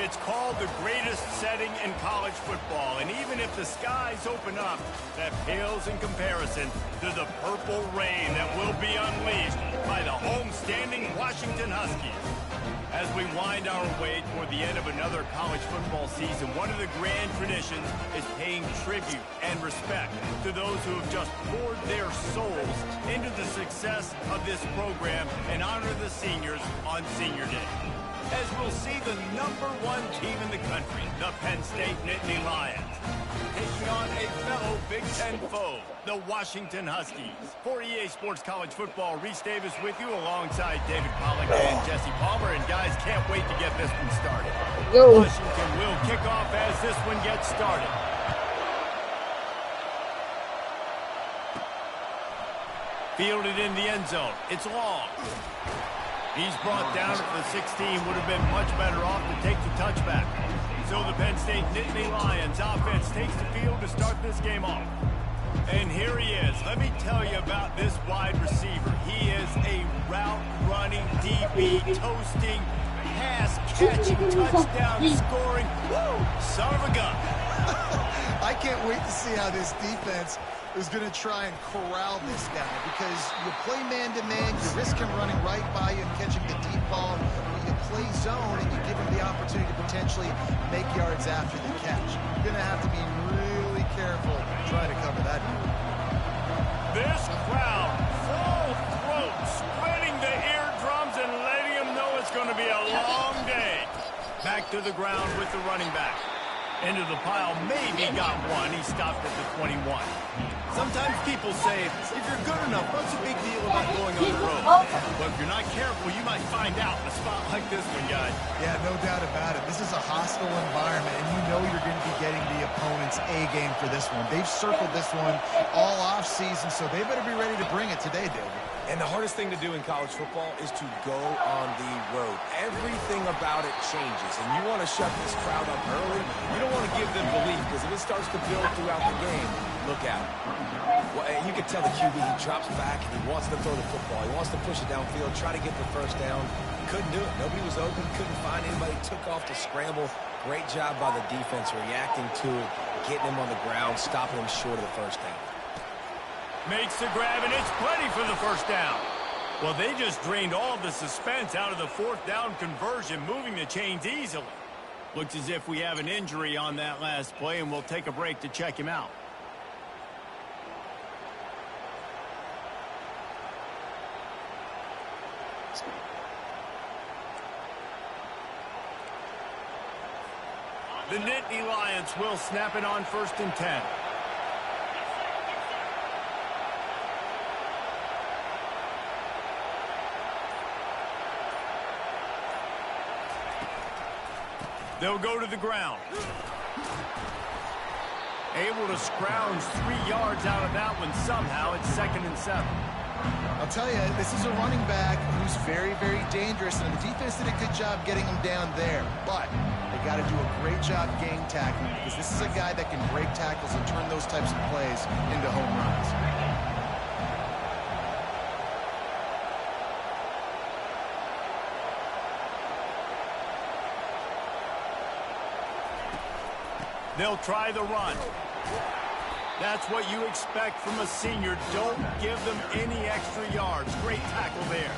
It's called the greatest setting in college football, and even if the skies open up, that pales in comparison to the purple rain that will be unleashed by the home-standing Washington Huskies. As we wind our way toward the end of another college football season, one of the grand traditions is paying tribute and respect to those who have just poured their souls into the success of this program and honor the seniors on Senior Day. As we'll see the #1 team in the country, the Penn State Nittany Lions, taking on a fellow Big Ten foe, the Washington Huskies. For EA Sports College Football, Reese Davis with you alongside David Pollack and Jesse Palmer. And guys, can't wait to get this one started. Go. Washington will kick off as this one gets started. Fielded in the end zone. It's long. He's brought down at the 16. Would have been much better off to take the touchback. So the Penn State Nittany Lions offense takes the field to start this game off. And here he is. Let me tell you about this wide receiver. He is a route-running, DB, toasting, pass-catching, touchdown-scoring, son of a gun. I can't wait to see how this defense is going to try and corral this guy, because you play man-to-man, you risk him running right by you and catching the deep ball. You play zone and you give him the opportunity to potentially make yards after the catch. You're going to have to be really careful trying to cover that. This crowd, full throat, spreading the eardrums and letting them know it's going to be a long day. Back to the ground with the running back. Into the pile, maybe got one. He stopped at the 21. Sometimes people say, if you're good enough, what's the big deal about going on the road? But if you're not careful, you might find out in a spot like this one, guys. Yeah, no doubt about it. This is a hostile environment, and you know you're going to be getting the opponent's A-game for this one. They've circled this one all off-season, so they better be ready to bring it today, David. And the hardest thing to do in college football is to go on the road. Everything about it changes, and you want to shut this crowd up early. You don't want to give them belief, because if it starts to build throughout the game, look out. Well, you can tell the QB, he drops back, and he wants to throw the football. He wants to push it downfield, try to get the first down. Couldn't do it. Nobody was open, couldn't find anybody, took off to scramble. Great job by the defense reacting to it, getting him on the ground, stopping him short of the first down. Makes the grab, and it's plenty for the first down. Well, they just drained all the suspense out of the fourth down conversion, moving the chains easily. Looks as if we have an injury on that last play, and we'll take a break to check him out. The Nittany Lions will snap it on 1st and 10. They'll go to the ground. Able to scrounge 3 yards out of that one somehow. It's 2nd and 7. I'll tell you, this is a running back who's very, very dangerous, and the defense did a good job getting him down there. But they got to do a great job game tackling, because this is a guy that can break tackles and turn those types of plays into home runs. They'll try the run. That's what you expect from a senior. Don't give them any extra yards. Great tackle there.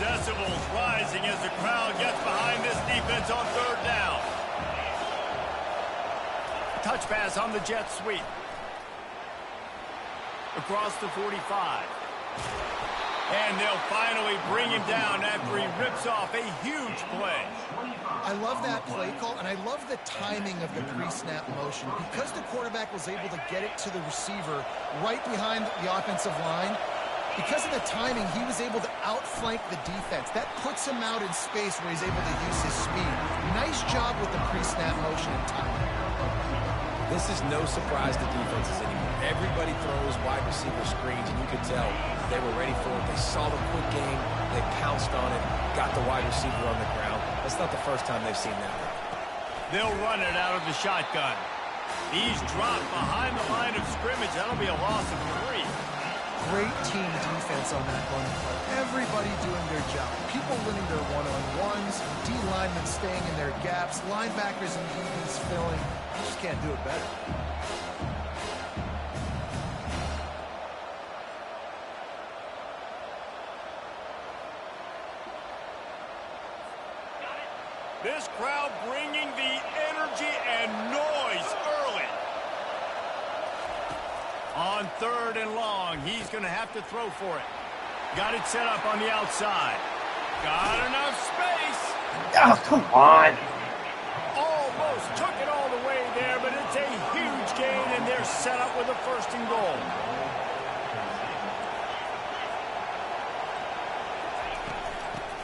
Decibels rising as the crowd gets behind this defense on 3rd down. Touch pass on the jet sweep. Across the 45. And they'll finally bring him down after he rips off a huge play. I love that play call, and I love the timing of the pre-snap motion. Because the quarterback was able to get it to the receiver right behind the offensive line, because of the timing, he was able to outflank the defense. That puts him out in space where he's able to use his speed. Nice job with the pre-snap motion and timing. This is no surprise to defenses anymore. Everybody throws wide receiver screens, and you could tell they were ready for it. They saw the quick game. They pounced on it, got the wide receiver on the ground. That's not the first time they've seen that. They'll run it out of the shotgun. He's dropped behind the line of scrimmage. That'll be a loss of 3. Great team defense on that one. Everybody doing their job. People winning their one-on-ones, D-linemen staying in their gaps, linebackers and DBs filling. You just can't do it better. This crowd bringing the energy and noise early. On 3rd and long, he's going to have to throw for it. Got it set up on the outside. Got enough space. Oh, come on. Almost took it all the way there, but it's a huge gain, and they're set up with a 1st and goal.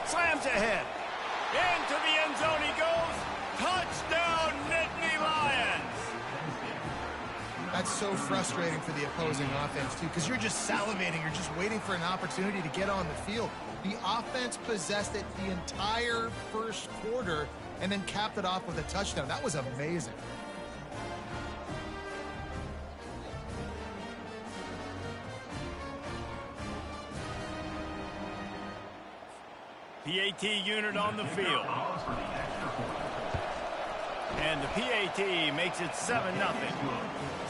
Slams ahead. Into the end zone he goes. Touchdown, Nittany Lions. That's so frustrating for the opposing offense, too, because you're just salivating. You're just waiting for an opportunity to get on the field. The offense possessed it the entire first quarter and then capped it off with a touchdown. That was amazing. PAT unit on the field. And the PAT makes it 7-0.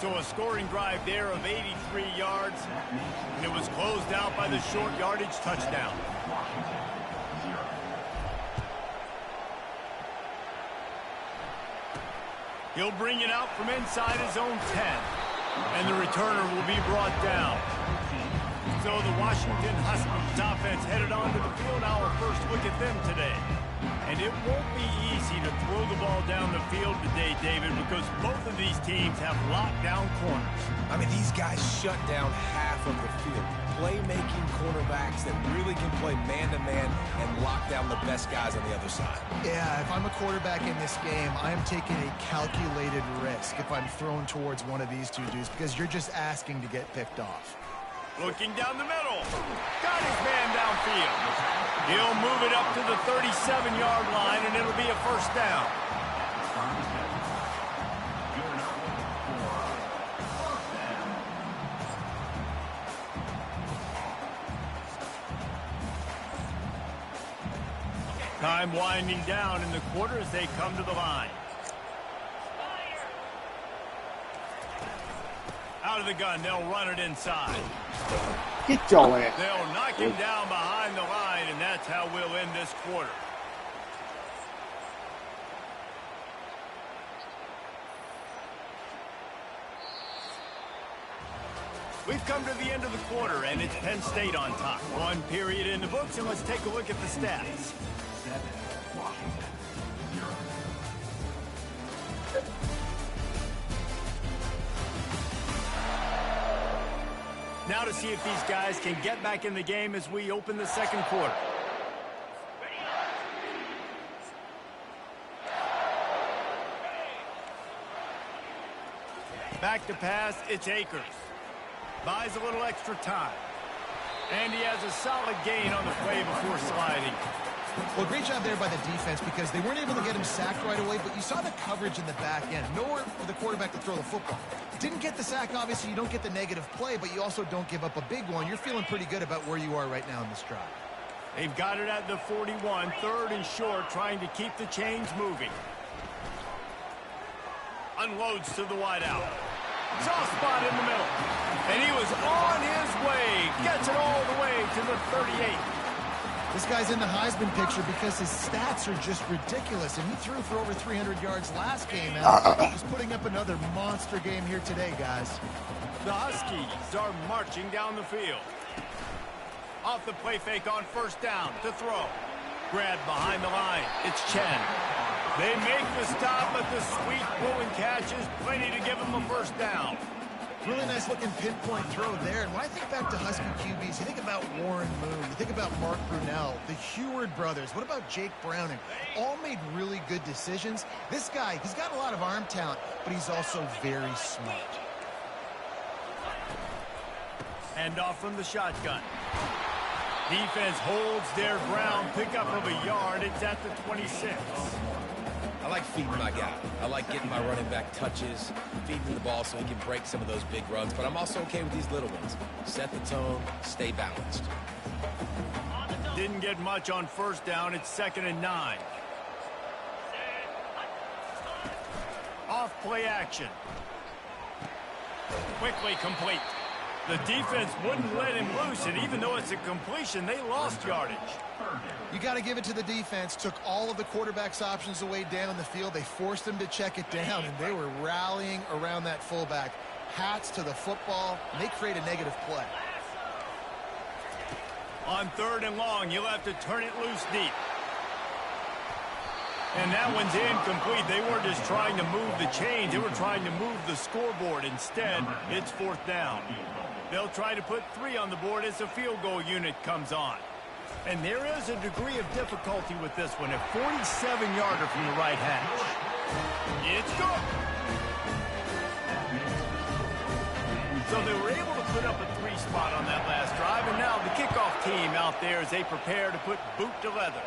So a scoring drive there of 83 yards. And it was closed out by the short yardage touchdown. He'll bring it out from inside his own 10. And the returner will be brought down. So the Washington Huskies offense headed onto the field. Our first look at them today. And it won't be easy to throw the ball down the field today, David, because both of these teams have lockdown corners. I mean, these guys shut down half of the field. Playmaking cornerbacks that really can play man-to-man and lock down the best guys on the other side. Yeah, if I'm a quarterback in this game, I am taking a calculated risk if I'm thrown towards one of these two dudes because you're just asking to get picked off. Looking down the middle. Got his man downfield. He'll move it up to the 37-yard line, and it'll be a 1st down. Time winding down in the quarter as they come to the line. Out of the gun, they'll run it inside. Get your ass. They'll knock him down behind the line, and that's how we'll end this quarter. We've come to the end of the quarter, and it's Penn State on top. 1 period in the books, and let's take a look at the stats. Now to see if these guys can get back in the game as we open the second quarter. Back to pass, it's Akers. Buys a little extra time. And he has a solid gain on the play before sliding. Well, great job there by the defense because they weren't able to get him sacked right away, but you saw the coverage in the back end. Nowhere for the quarterback to throw the football. Didn't get the sack, obviously. You don't get the negative play, but you also don't give up a big one. You're feeling pretty good about where you are right now in this drive. They've got it at the 41, 3rd and short, trying to keep the chains moving. Unloads to the wideout. Soft spot in the middle. And he was on his way. Gets it all the way to the 38. This guy's in the Heisman picture because his stats are just ridiculous, and he threw for over 300 yards last game. He's putting up another monster game here today, guys. The Huskies are marching down the field. Off the play fake on 1st down to throw. Grab behind the line. It's Chen. They make the stop, but the sweet pull and catch is plenty to give them a 1st down. Really nice looking pinpoint throw there. And when I think back to Husky QBs, you think about Warren Moon, you think about Mark Brunell, the Heward brothers. What about Jake Browning? All made really good decisions. This guy, he's got a lot of arm talent, but he's also very smart. Hand off from the shotgun. Defense holds their ground. Pickup of a yard. It's at the 26. I like feeding my guy. I like getting my running back touches, feeding the ball so he can break some of those big runs. But I'm also okay with these little ones. Set the tone, stay balanced. Didn't get much on first down. It's 2nd and 9. Off play action. Quickly complete. The defense wouldn't let him loose, and even though it's a completion, they lost yardage. You got to give it to the defense. Took all of the quarterback's options away down the field. They forced him to check it down, and they were rallying around that fullback. Hats to the football, and they create a negative play. On 3rd and long, you'll have to turn it loose deep. And that one's incomplete. They weren't just trying to move the chains. They were trying to move the scoreboard. Instead, it's 4th down. They'll try to put 3 on the board as the field goal unit comes on. And there is a degree of difficulty with this one. A 47-yarder from the right hash. It's good. So they were able to put up a 3 spot on that last drive. And now the kickoff team out there as they prepare to put boot to leather.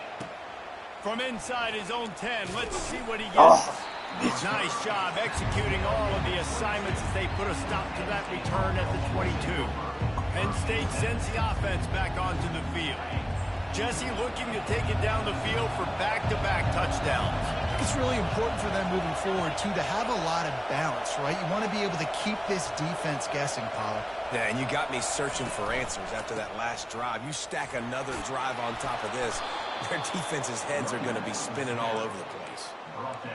From inside his own 10, let's see what he gets. Nice job executing all of the assignments as they put a stop to that return at the 22. Penn State sends the offense back onto the field. Jesse looking to take it down the field for back-to-back touchdowns. It's really important for them moving forward, too, to have a lot of balance, right? You want to be able to keep this defense guessing, Pollard. Yeah, and you got me searching for answers after that last drive. You stack another drive on top of this, their defense's heads are going to be spinning all over the place.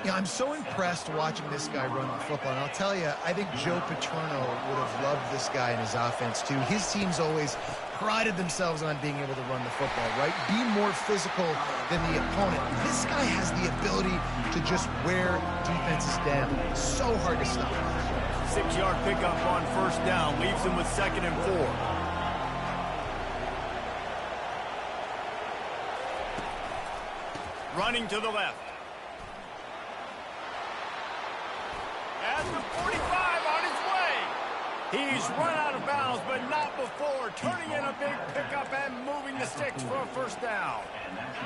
Yeah, I'm so impressed watching this guy run the football. And I'll tell you, I think Joe Paterno would have loved this guy in his offense, too. His teams always prided themselves on being able to run the football, right? Be more physical than the opponent. This guy has the ability to just wear defenses down. So hard to stop. 6-yard pickup on 1st down. Leaves him with 2nd and 4. Running to the left. At the 45 on his way. He's run out of bounds, but not before. Turning in a big pickup and moving the sticks for a 1st down.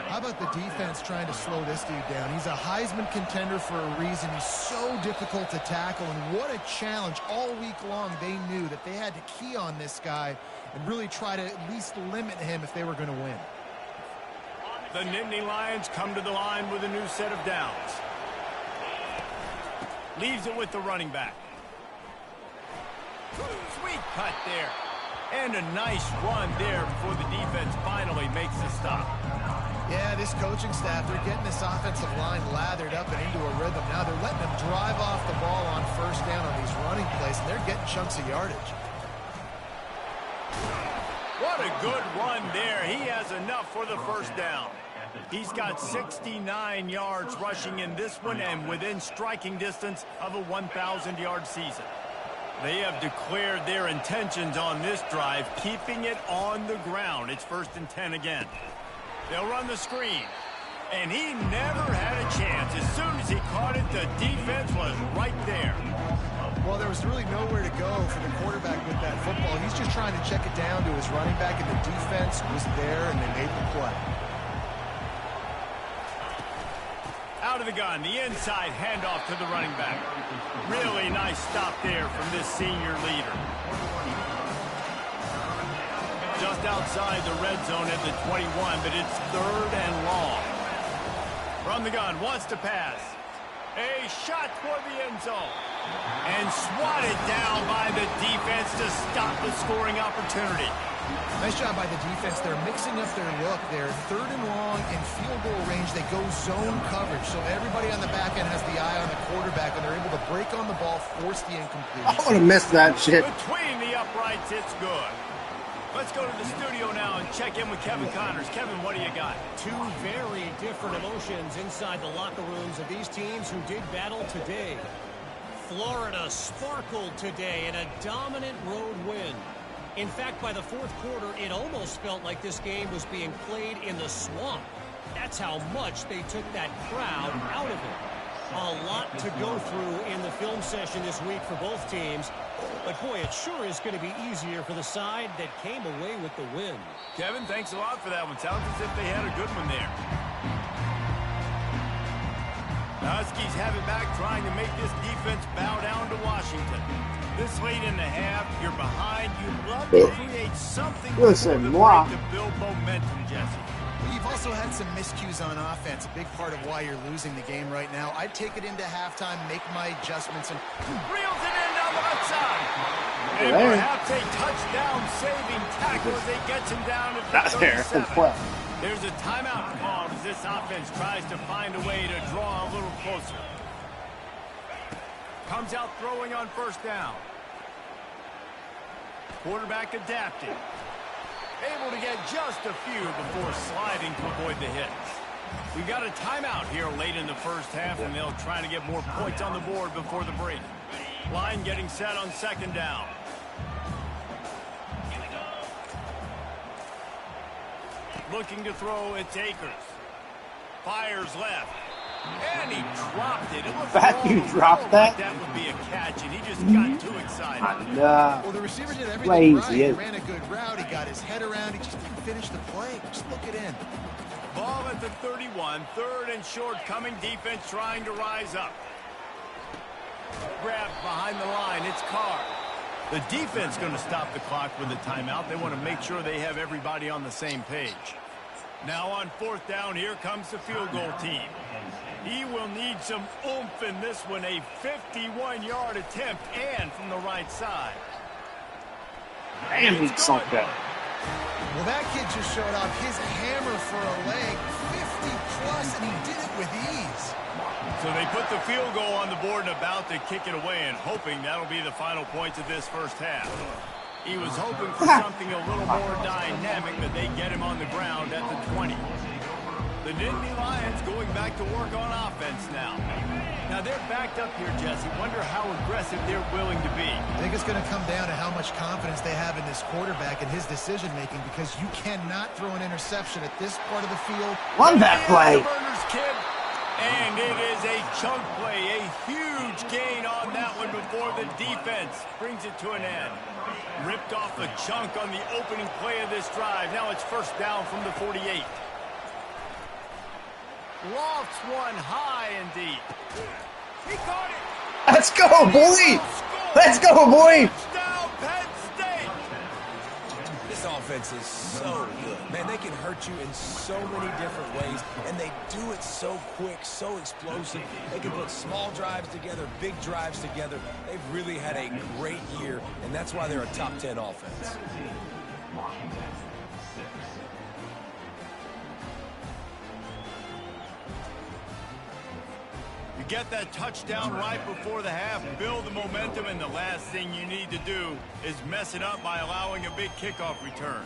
How about the defense trying to slow this dude down? He's a Heisman contender for a reason. He's so difficult to tackle, and what a challenge. All week long, they knew that they had to key on this guy and really try to at least limit him if they were going to win. The Nittany Lions come to the line with a new set of downs. Leaves it with the running back. Sweet cut there. And a nice run there before the defense finally makes the stop. Yeah, this coaching staff, they're getting this offensive line lathered up and into a rhythm. Now they're letting them drive off the ball on 1st down on these running plays, and they're getting chunks of yardage. What a good run there. He has enough for the 1st down. He's got 69 yards rushing in this one and within striking distance of a 1,000-yard season. They have declared their intentions on this drive, keeping it on the ground. It's 1st and 10 again. They'll run the screen. And he never had a chance. As soon as he caught it, the defense was right there. Well, there was really nowhere to go for the quarterback with that football. He's just trying to check it down to his running back, and the defense was there, and they made the play. Out of the gun, the inside handoff to the running back. Really nice stop there from this senior leader. Just outside the red zone at the 21, but it's 3rd and long. From the gun, wants to pass. A shot toward the end zone. And swatted down by the defense to stop the scoring opportunity. Nice job by the defense. They're mixing up their look. They're 3rd and long in field goal range. They go zone coverage. So everybody on the back end has the eye on the quarterback, and they're able to break on the ball, force the incompletion. I would have missed that shit. Between the uprights, it's good. Let's go to the studio now and check in with Kevin Connors. Kevin, what do you got? Two very different emotions inside the locker rooms of these teams who did battle today. Florida sparkled today in a dominant road win. In fact, by the 4th quarter, it almost felt like this game was being played in the swamp. That's how much they took that crowd out of it. A lot to go through in the film session this week for both teams. But, boy, it sure is going to be easier for the side that came away with the win. Kevin, thanks a lot for that one. Sounds as if they had a good one there. Huskies have it back, trying to make this defense bow down to Washington. This late in the half, you're behind. You'd love to create something before the break to build momentum, Jesse. You've also had some miscues on offense, a big part of why you're losing the game right now. I'd take it into halftime, make my adjustments, and reels it in down the left side. And perhaps a touchdown-saving tackle as it gets him down to the 37. There's a timeout called as this offense tries to find a way to draw a little closer. Comes out throwing on first down. Quarterback adapting. Able to get just a few before sliding to avoid the hits. We've got a timeout here late in the first half, and they'll try to get more points on the board before the break. Line getting set on second down. Looking to throw, it's Akers. Fires left. And he dropped it. It looked That you dropped that? like that would be a catch, and he just got too excited. Well, the receiver did everything right. He ran a good route. He got his head around. He just didn't finish the play. Just look it in. Ball at the 31. Third and short coming. Defense trying to rise up. Grabbed behind the line. It's Carr. The defense going to stop the clock with a timeout. They want to make sure they have everybody on the same page. Now on fourth down, here comes the field goal team. He will need some oomph in this one. A 51-yard attempt and from the right side. Damn, he sunk that. Well, that kid just showed off his hammer for a leg. 50-plus, and he did it with ease. So they put the field goal on the board and about to kick it away and hoping that'll be the final points of this first half. He was hoping for something a little more dynamic, but they get him on the ground at the 20. The Nittany Lions going back to work on offense now. Now they're backed up here, Jesse. Wonder how aggressive they're willing to be. I think it's going to come down to how much confidence they have in this quarterback and his decision-making, because you cannot throw an interception at this part of the field. Won that play. Kid. And it is a chunk play, a huge gain on that one before the defense brings it to an end. Ripped off a chunk on the opening play of this drive. Now it's first down from the 48. Lofts one high and deep. He caught it. Let's go, boy. Let's go, boy. Touchdown, Penn State. This offense is so good. Man, they can hurt you in so many different ways, and they do it so quick, so explosive. They can put small drives together, big drives together. They've really had a great year, and that's why they're a top 10 offense. You get that touchdown right before the half, build the momentum, and the last thing you need to do is mess it up by allowing a big kickoff return.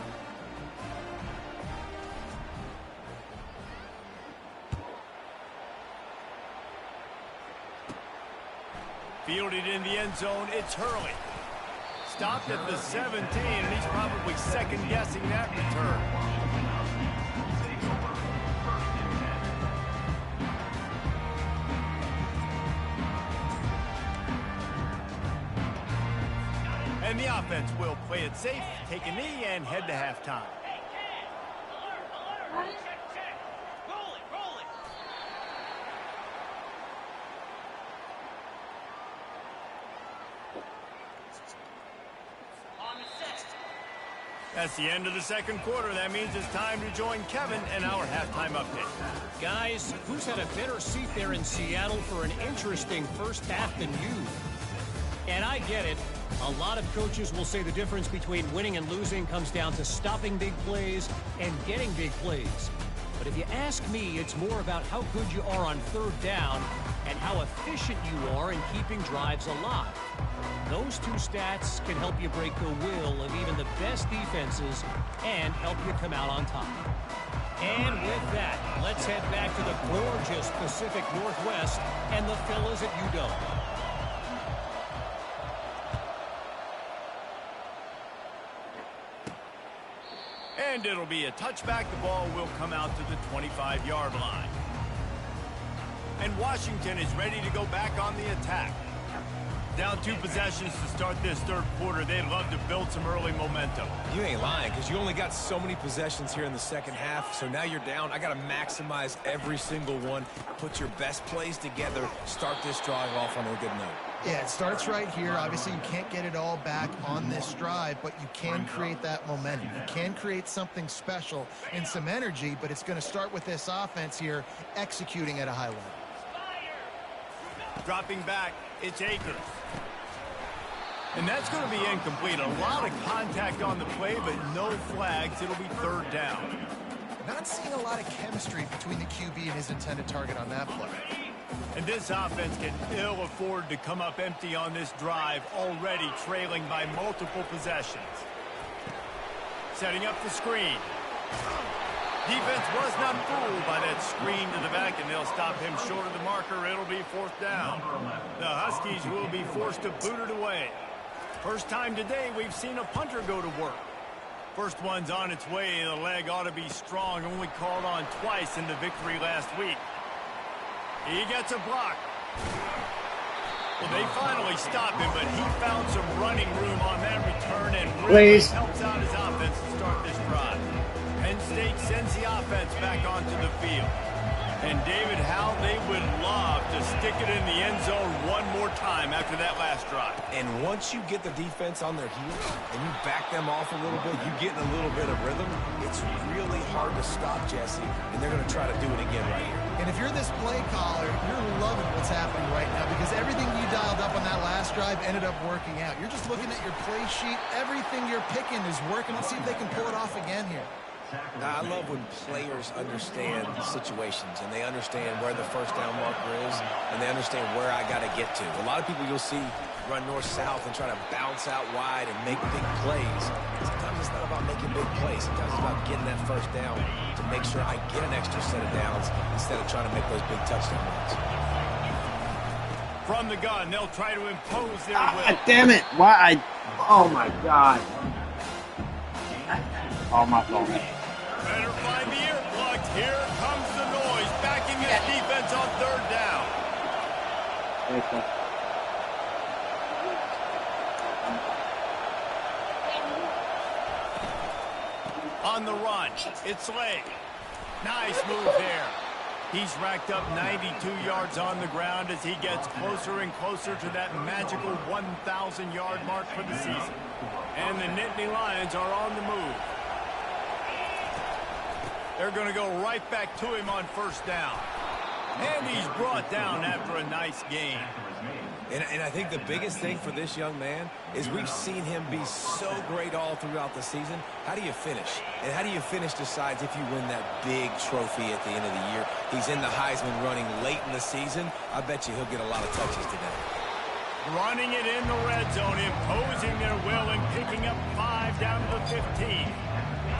Fielded in the end zone, it's Hurley. Stopped at the 17, and he's probably second-guessing that return. And the offense will play it safe, take a knee, and head to halftime. That's the end of the second quarter. That means it's time to join Kevin and our halftime update. Guys, who's had a better seat there in Seattle for an interesting first half than you? And I get it. A lot of coaches will say the difference between winning and losing comes down to stopping big plays and getting big plays. But if you ask me, it's more about how good you are on third down and how efficient you are in keeping drives alive. Those two stats can help you break the will of even the best defenses and help you come out on top. And with that, let's head back to the gorgeous Pacific Northwest and the fellas at UW. And it'll be a touchback. The ball will come out to the 25-yard line. And Washington is ready to go back on the attack. Down 2 possessions to start this third quarter. They'd love to build some early momentum. You ain't lying, because you only got so many possessions here in the second half, so now you're down. I got to maximize every single one, put your best plays together, start this drive off on a good note. Yeah, it starts right here. Obviously, you can't get it all back on this drive, but you can create that momentum. You can create something special and some energy, but it's going to start with this offense here executing at a high level. Dropping back, it's Akers. And that's going to be incomplete. A lot of contact on the play, but no flags. It'll be third down. Not seeing a lot of chemistry between the QB and his intended target on that play. And this offense can ill afford to come up empty on this drive, already trailing by multiple possessions. Setting up the screen. Defense was not fooled by that screen to the back, and they'll stop him short of the marker. It'll be fourth down. The Huskies will be forced to boot it away. First time today we've seen a punter go to work. First one's on its way. The leg ought to be strong. Only called on twice in the victory last week. He gets a block. Well, they finally stopped him, but he found some running room on that return and really helps out his offense to start this drive. Penn State sends the offense back onto the field. And David, how they would love to stick it in the end zone one more time after that last drive. And once you get the defense on their heels and you back them off a little bit, you get in a little bit of rhythm, it's really hard to stop, Jesse, and they're going to try to do it again right here. And if you're this play caller, you're loving what's happening right now because everything you dialed up on that last drive ended up working out. You're just looking at your play sheet. Everything you're picking is working. Let's see if they can pull it off again here. I love when players understand situations and they understand where the first down marker is and they understand where I got to get to. A lot of people you'll see run north-south and try to bounce out wide and make big plays. Sometimes it's not about making big plays. Sometimes it's about getting that first down to make sure I get an extra set of downs instead of trying to make those big touchdown runs. From the gun, they'll try to impose their will. Damn it. Why? Oh, my God. Oh, my God. Better find the earplugs. Here comes the noise. Backing this defense on third down. On the run, it's Lake. Nice move there. He's racked up 92 yards on the ground as he gets closer and closer to that magical 1,000-yard mark for the season. And the Nittany Lions are on the move. They're going to go right back to him on first down. And he's brought down after a nice gain. And I think the biggest thing for this young man is we've seen him be so great all throughout the season. How do you finish? And how do you finish decides if you win that big trophy at the end of the year. He's in the Heisman running late in the season. I bet you he'll get a lot of touches today. Running it in the red zone, imposing their will and picking up 5 down to the 15.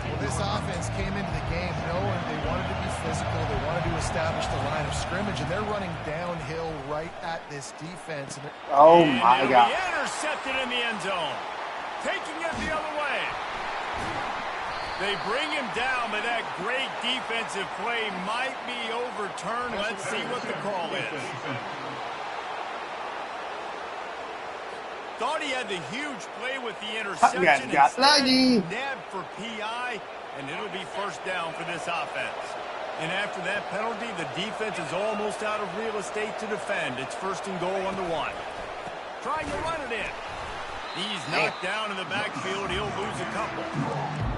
Well, this offense came into the game knowing they wanted to be physical. They wanted to establish the line of scrimmage, and they're running downhill right at this defense. Oh, my God. Intercepted in the end zone. Taking it the other way. They bring him down, but that great defensive play might be overturned. Let's see what the call is. Thought he had the huge play with the interception. Nabbed for PI, and it'll be first down for this offense. And after that penalty, the defense is almost out of real estate to defend. It's first and goal on the 1. Trying to run it in. He's knocked down in the backfield. He'll lose a couple.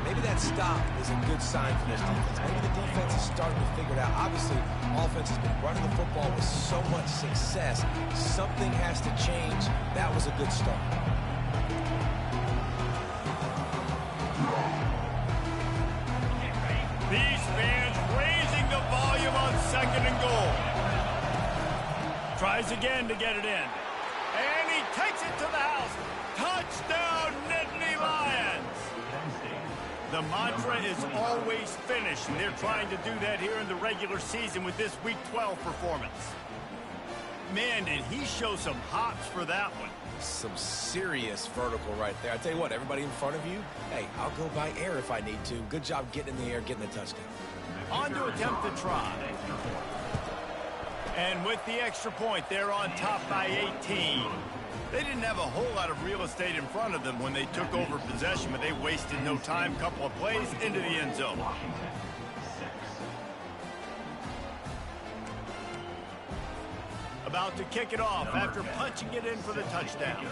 Maybe that stop is a good sign for this defense. Maybe the defense is starting to figure it out. Obviously, offense has been running the football with so much success. Something has to change. That was a good start. These fans raising the volume on second and goal. Tries again to get it in. And he takes it to the house. Touchdown, Nittany Lions. The mantra is always finish, and they're trying to do that here in the regular season with this Week 12 performance. Man, did he show some hops for that one. Some serious vertical right there. I tell you what, everybody in front of you, hey, I'll go by air if I need to. Good job getting in the air, getting the touchdown. On to attempt the try. And with the extra point, they're on top by 18. They didn't have a whole lot of real estate in front of them when they took over possession, but they wasted no time. Couple of plays into the end zone. About to kick it off after punching it in for the touchdown.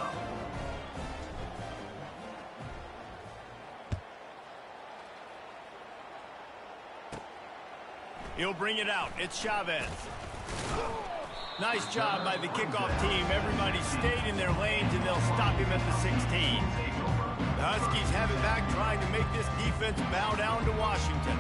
He'll bring it out. It's Chavez. Nice job by the kickoff team. Everybody stayed in their lanes, and they'll stop him at the 16. The Huskies have it back, trying to make this defense bow down to Washington.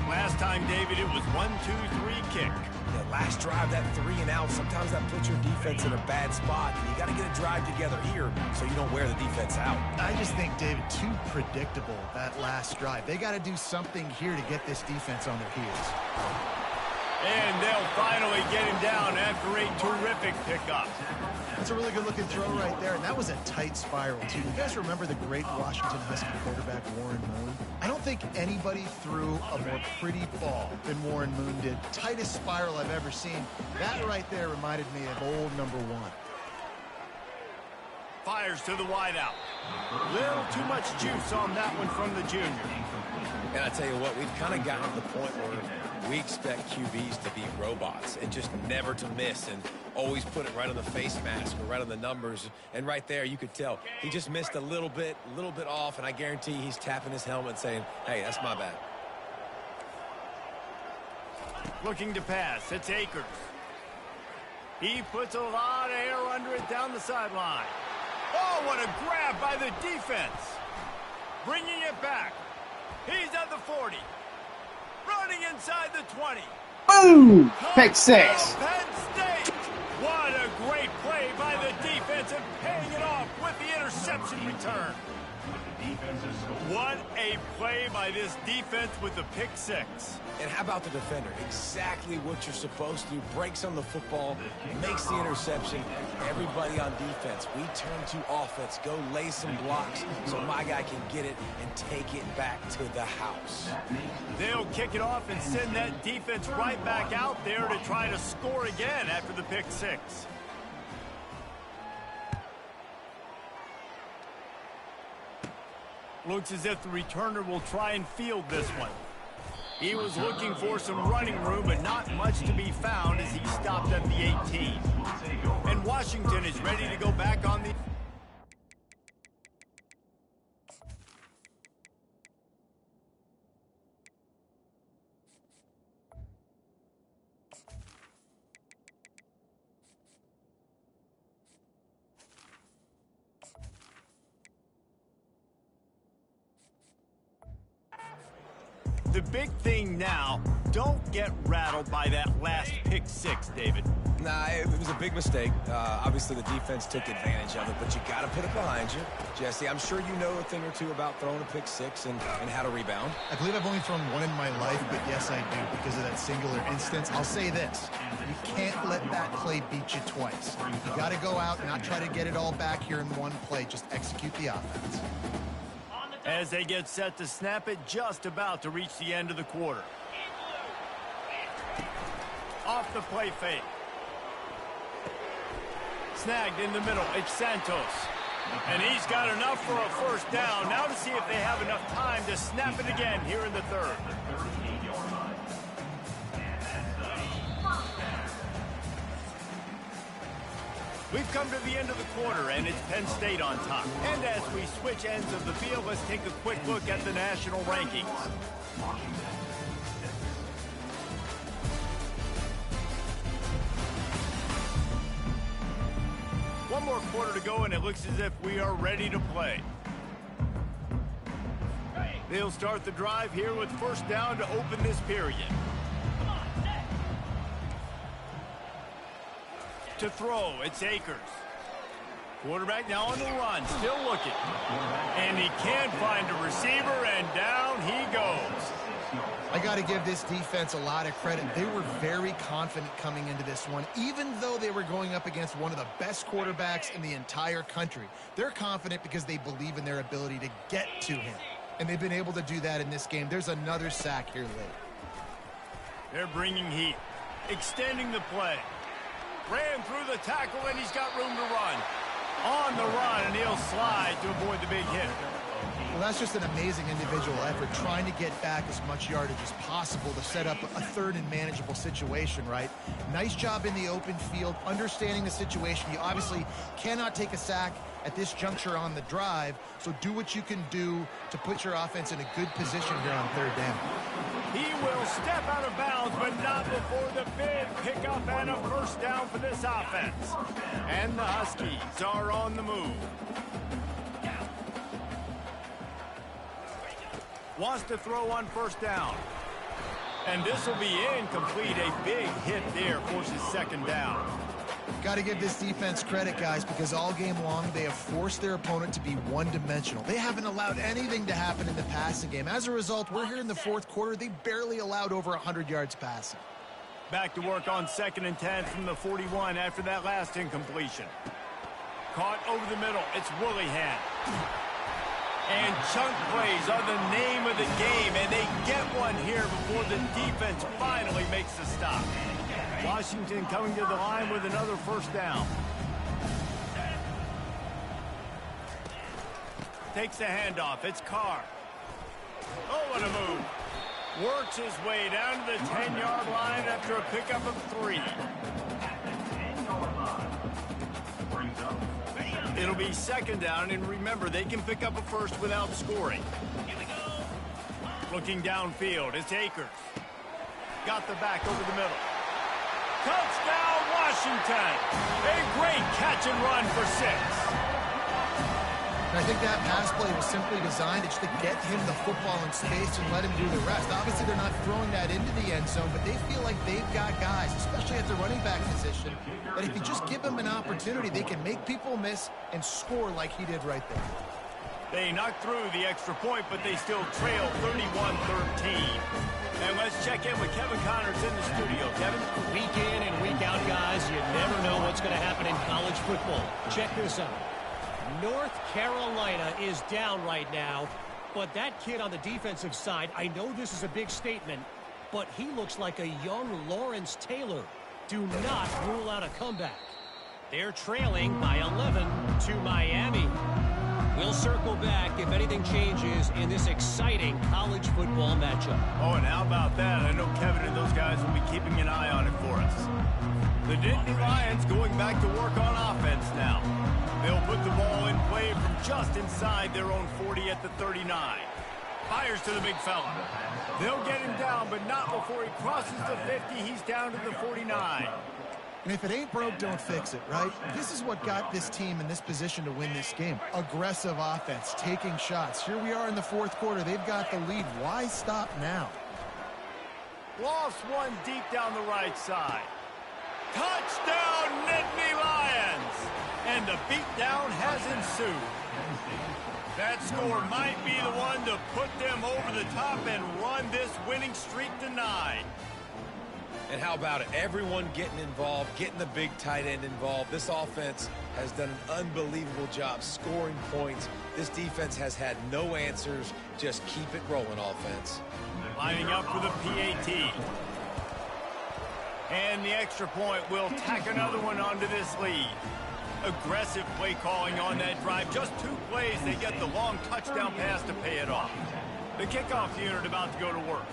Last time, David, it was 1-2-3 kick. Yeah, last drive, that 3 and out, sometimes that puts your defense in a bad spot, and you got to get a drive together here so you don't wear the defense out. I just think, David, too predictable, that last drive. They got to do something here to get this defense on their heels. And they'll finally get him down after a terrific pickup. That's a really good-looking throw right there, and that was a tight spiral, too. You guys remember the great Washington Husky quarterback Warren Moon? I don't think anybody threw a more pretty ball than Warren Moon did. Tightest spiral I've ever seen. That right there reminded me of old number 1. Fires to the wideout. Little too much juice on that one from the junior. And I tell you what, we've kind of gotten to the point where we expect QBs to be robots and just never to miss and always put it right on the face mask or right on the numbers. And right there, you could tell he just missed a little bit off, and I guarantee he's tapping his helmet saying, hey, that's my bad. Looking to pass. It's Akers. He puts a lot of air under it down the sideline. Oh, what a grab by the defense. Bringing it back. He's at the 40. Running inside the 20. Boom! Pick 6. Penn State. What a great play by the defense and paying it off with the interception return. What a play by this defense with the pick 6. And how about the defender? Exactly what you're supposed to do. Breaks on the football, makes the interception. Everybody on defense, we turn to offense. Go lay some blocks so my guy can get it and take it back to the house. They'll kick it off and send that defense right back out there to try to score again after the pick 6. Looks as if the returner will try and field this one. He was looking for some running room, but not much to be found as he stopped at the 18. And Washington is ready to go back on the... The big thing now, don't get rattled by that last pick 6, David. Nah, it was a big mistake. Obviously, the defense took advantage of it, but you got to put it behind you. Jesse, I'm sure you know a thing or two about throwing a pick 6 and how to rebound. I believe I've only thrown one in my life, but yes, I do, because of that singular instance. I'll say this. You can't let that play beat you twice. You got to go out and not try to get it all back here in one play. Just execute the offense. As they get set to snap it, just about to reach the end of the quarter. Off the play fake. Snagged in the middle. It's Santos. And he's got enough for a first down. Now to see if they have enough time to snap it again here in the third. We've come to the end of the quarter, and it's Penn State on top. And as we switch ends of the field, let's take a quick look at the national rankings. One more quarter to go, and it looks as if we are ready to play. They'll start the drive here with first down to open this period. To throw, it's Akers. Quarterback now on the run, still looking. And he can find a receiver, and down he goes. I got to give this defense a lot of credit. They were very confident coming into this one, even though they were going up against one of the best quarterbacks in the entire country. They're confident because they believe in their ability to get to him. And they've been able to do that in this game. There's another sack here late. They're bringing heat, extending the play. Ran through the tackle, and he's got room to run. On the run, and he'll slide to avoid the big hit. Well, that's just an amazing individual effort, trying to get back as much yardage as possible to set up a third and manageable situation, right? Nice job in the open field, understanding the situation. You obviously cannot take a sack at this juncture on the drive, so do what you can do to put your offense in a good position here on third down. He will step out of bounds, but not before the big pickup and a first down for this offense. And the Huskies are on the move. Wants to throw on first down. And this will be incomplete. A big hit there forces second down. Got to give this defense credit, guys, because all game long they have forced their opponent to be one-dimensional. They haven't allowed anything to happen in the passing game. As a result, we're here in the fourth quarter. They barely allowed over 100 yards passing. Back to work on 2nd and 10 from the 41 after that last incompletion. Caught over the middle. It's Willihan. And chunk plays are the name of the game, and they get one here before the defense finally makes the stop. Washington coming to the line with another first down. Takes the handoff. It's Carr. Oh, what a move. Works his way down to the 10-yard line after a pickup of 3. It'll be second down, and remember, they can pick up a first without scoring. Looking downfield, it's Akers. Got the back over the middle. Touchdown, Washington! A great catch and run for 6. And I think that pass play was simply designed to get him the football in space and let him do the rest. Obviously, they're not throwing that into the end zone, but they feel like they've got guys, especially at the running back position, that if you just give them an opportunity, they can make people miss and score like he did right there. They knocked through the extra point, but they still trail 31-13. And let's check in with Kevin Connors in the studio. Kevin? Week in and week out, guys, you never know what's going to happen in college football. Check this out. North Carolina is down right now, but that kid on the defensive side, I know this is a big statement, but he looks like a young Lawrence Taylor. Do not rule out a comeback. They're trailing by 11 to Miami. We'll circle back if anything changes in this exciting college football matchup. Oh, and how about that? I know Kevin and those guys will be keeping an eye on it for us. The Nittany Lions going back to work on offense now. They'll put the ball in play from just inside their own 40 at the 39. Fires to the big fella. They'll get him down, but not before he crosses the 50. He's down to the 49. And if it ain't broke, don't fix it, right? This is what got this team in this position to win this game. Aggressive offense, taking shots. Here we are in the fourth quarter. They've got the lead. Why stop now? Lost one deep down the right side. Touchdown, Nittany Lions! And the beatdown has ensued. That score might be the one to put them over the top and run this winning streak to 9. And how about it? Everyone getting involved, getting the big tight end involved. This offense has done an unbelievable job scoring points. This defense has had no answers. Just keep it rolling, offense. Lining up for the PAT. And the extra point will tack another one onto this lead. Aggressive play calling on that drive. Just 2 plays, they get the long touchdown pass to pay it off. The kickoff unit about to go to work.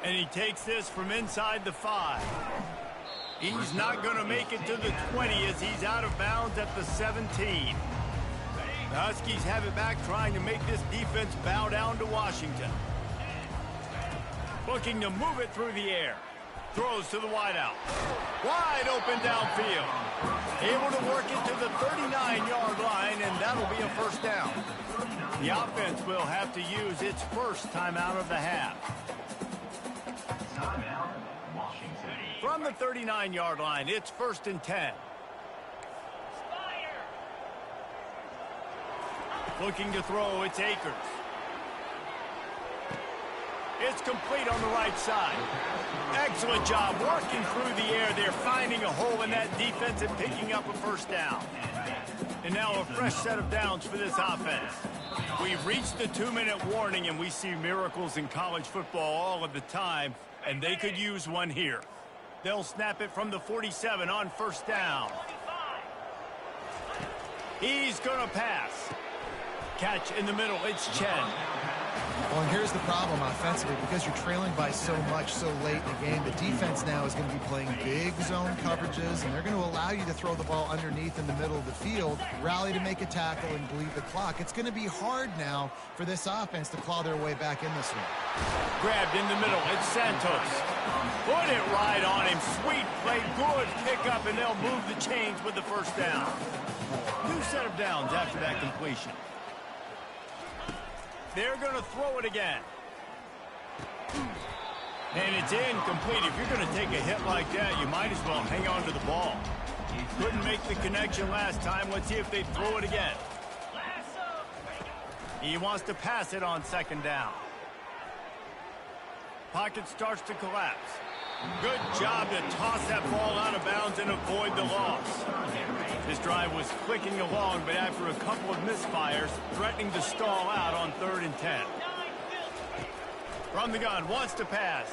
And he takes this from inside the 5. He's not going to make it to the 20 as he's out of bounds at the 17. The Huskies have it back, trying to make this defense bow down to Washington. Looking to move it through the air. Throws to the wideout. Wide open downfield. Able to work it to the 39-yard line, and that'll be a first down. The offense will have to use its first timeout of the half. From the 39-yard line, it's 1st and 10. Looking to throw, it's Akers. It's complete on the right side. Excellent job working through the air. They're finding a hole in that defense and picking up a first down. And now a fresh set of downs for this offense. We've reached the 2-minute warning, and we see miracles in college football all of the time, and they could use one here. They'll snap it from the 47 on first down. He's going to pass. Catch in the middle. It's Chen. Well, and here's the problem offensively. Because you're trailing by so much so late in the game, the defense now is going to be playing big zone coverages, and they're going to allow you to throw the ball underneath in the middle of the field, rally to make a tackle, and bleed the clock. It's going to be hard now for this offense to claw their way back in this one. Grabbed in the middle. It's Santos. Put it right on him. Sweet play. Good pickup, and they'll move the chains with the first down. New set of downs after that completion. They're going to throw it again. And it's incomplete. If you're going to take a hit like that, you might as well hang on to the ball. Couldn't make the connection last time. Let's see if they throw it again. He wants to pass it on second down. Pocket starts to collapse. Good job to toss that ball out of bounds and avoid the loss. This drive was clicking along, but after a couple of misfires, threatening to stall out on 3rd and 10. From the gun, wants to pass.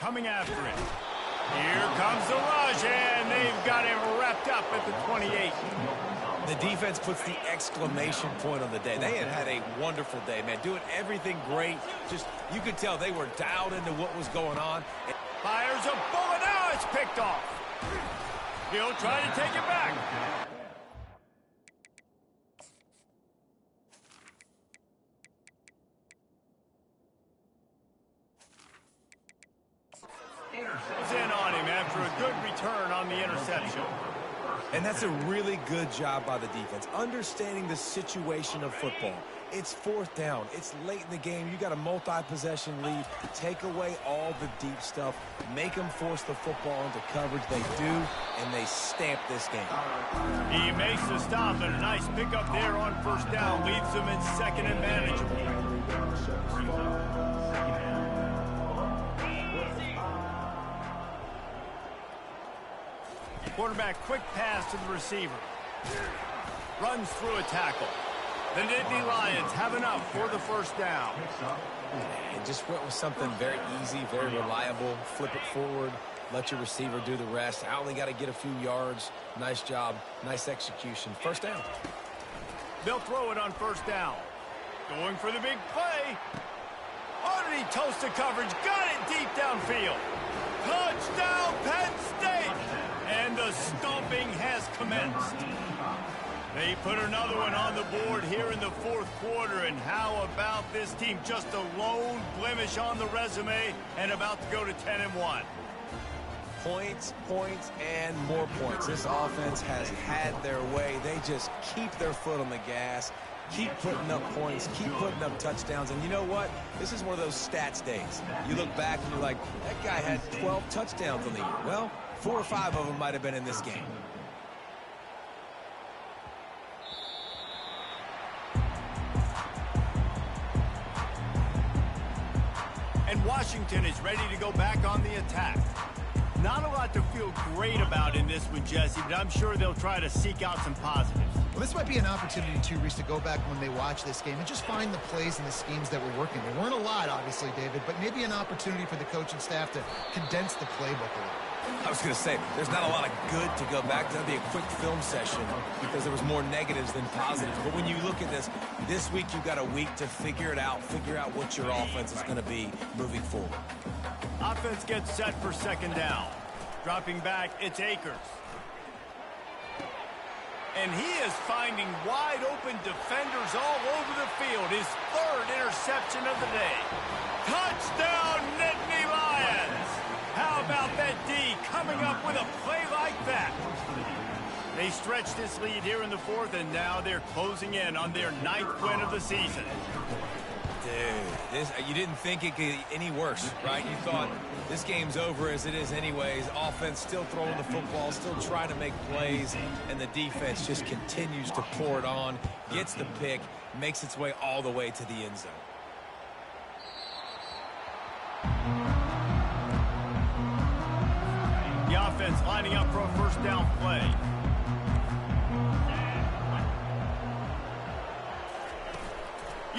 Coming after it. Here comes the rush, and they've got him wrapped up at the 28. The defense puts the exclamation point on the day. They had a wonderful day, man. Doing everything great. Just, you could tell they were dialed into what was going on. Fires a bullet. Now it's picked off. He'll try to take it back. It's in on him after a good return on the interception. And that's a really good job by the defense, understanding the situation of football. It's 4th down. It's late in the game. You got a multi-possession lead. Take away all the deep stuff. Make them force the football into coverage. They do, and they stamp this game. He makes the stop, and a nice pickup there on first down. Leaves them in second and manageable. Quarterback, quick pass to the receiver. Runs through a tackle. The Nittany Lions have enough for the first down. And just went with something very easy, very reliable. Flip it forward. Let your receiver do the rest. I only got to get a few yards. Nice job. Nice execution. First down. They'll throw it on first down. Going for the big play. Oh, did he toast the coverage? Got it deep downfield. Touchdown, Penn State! And the stomping has commenced. They put another one on the board here in the 4th quarter, and how about this team? Just a lone blemish on the resume and about to go to 10-1. Points, points, and more points. This offense has had their way. They just keep their foot on the gas, keep putting up points, keep putting up touchdowns. And you know what? This is one of those stats days. You look back and you're like, that guy had 12 touchdowns on the year. Well, 4 or 5 of them might have been in this game. And Washington is ready to go back on the attack. Not a lot to feel great about in this one, Jesse, but I'm sure they'll try to seek out some positives. Well, this might be an opportunity, too, Reese, to go back when they watch this game and just find the plays and the schemes that were working. There weren't a lot, obviously, David, but maybe an opportunity for the coaching staff to condense the playbook a little. I was going to say, there's not a lot of good to go back to. That'd be a quick film session because there was more negatives than positives. But when you look at this week you've got a week to figure it out, figure out what your offense is going to be moving forward. Offense gets set for second down. Dropping back, it's Akers. And he is finding wide-open defenders all over the field. His 3rd interception of the day. Touchdown, Nittany Lions! How about that D coming up with a play like that? They stretched this lead here in the 4th, and now they're closing in on their 9th win of the season. Dude, you didn't think it could get any worse, right? You thought this game's over as it is anyways. Offense still throwing the football, still trying to make plays, and the defense just continues to pour it on, gets the pick, makes its way all the way to the end zone. The offense lining up for a first down play.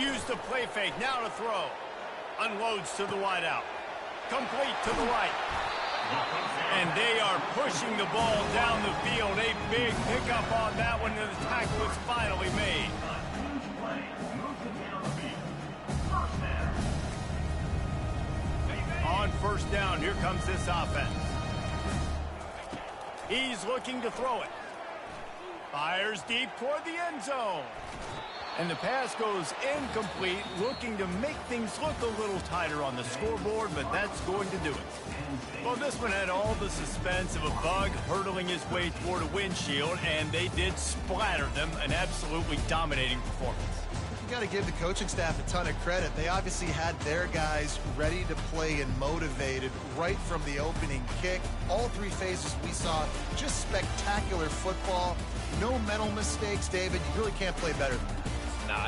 used the play fake. Now to throw. Unloads to the wideout. Complete to the right. And they are pushing the ball down the field. A big pickup on that one, and the tackle is finally made. On first down, here comes this offense. He's looking to throw it. Fires deep toward the end zone. And the pass goes incomplete, looking to make things look a little tighter on the scoreboard, but that's going to do it. Well, this one had all the suspense of a bug hurtling his way toward a windshield, and they did splatter them, an absolutely dominating performance. You got to give the coaching staff a ton of credit. They obviously had their guys ready to play and motivated right from the opening kick. All three phases we saw, just spectacular football. No mental mistakes, David. You really can't play better than that. Nah,